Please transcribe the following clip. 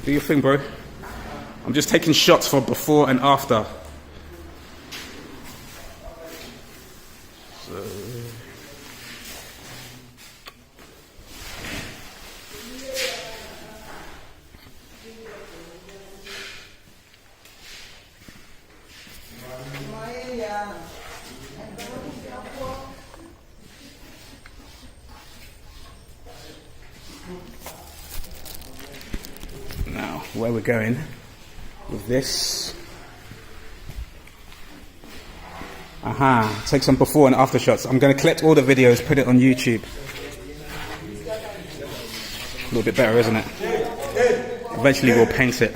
Do your thing, bro. I'm just taking shots for before and after. So. Now, where we're going with this. Take some before and after shots. I'm going to collect all the videos, put it on YouTube. A little bit better, isn't it? Eventually we'll paint it.